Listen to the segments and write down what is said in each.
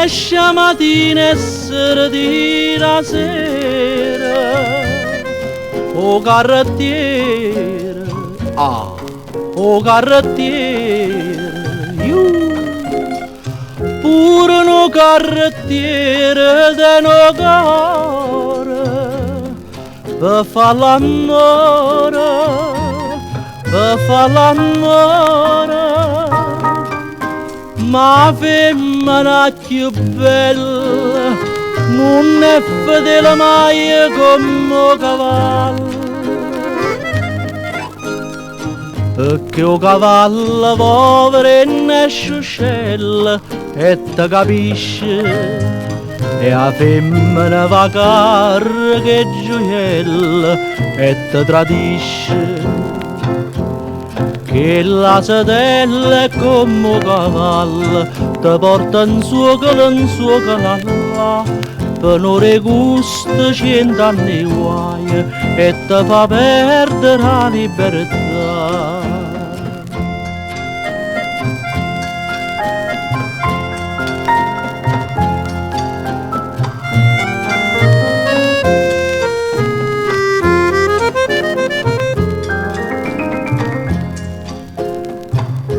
esce la mattina e si ritira sera, o carrettiere, o carrettiere, pure no carrettiere de no cuore, per far l'amore, per far l'amore. Ma femmina più bella non è fedele mai come cavallo, perché o cavallo povero è sciuscella e te capisce, e la femmina va carga e gioiella e te tradisce. Che la sedella è come un cavallo, ti porta in suo cavallo, per non regusta 100 anni guai e ti fa perdere la libertà.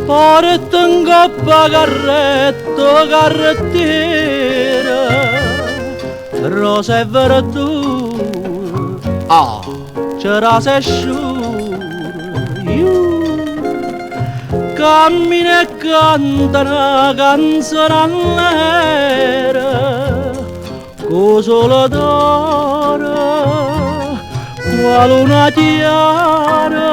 Porta in coppa carretto, carrettiere, rosa e verdura, c'era se sciura, cammina e canta una canzone all'era, con sole d'oro, qua luna chiara.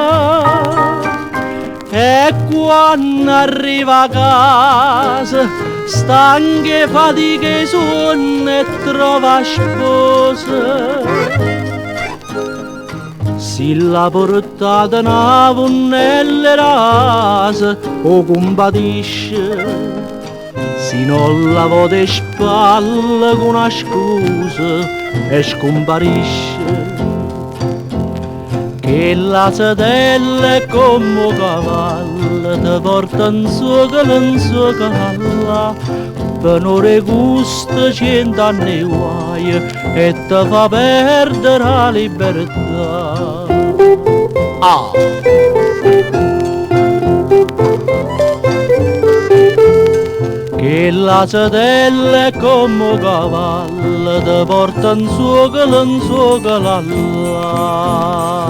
E quando arriva a casa, stanca e fatica e sonno e trova sposa. Si l'ha portata una vonnella rasa o compatisce, si non la vede spalle con una scusa e scomparisce. Che la sedella è come un cavallo, ti porta in suo cavallo, per non regusta 100 anni guai e ti fa perdere la libertà. Che la sedella è come un cavallo, ti porta in suo cavallo.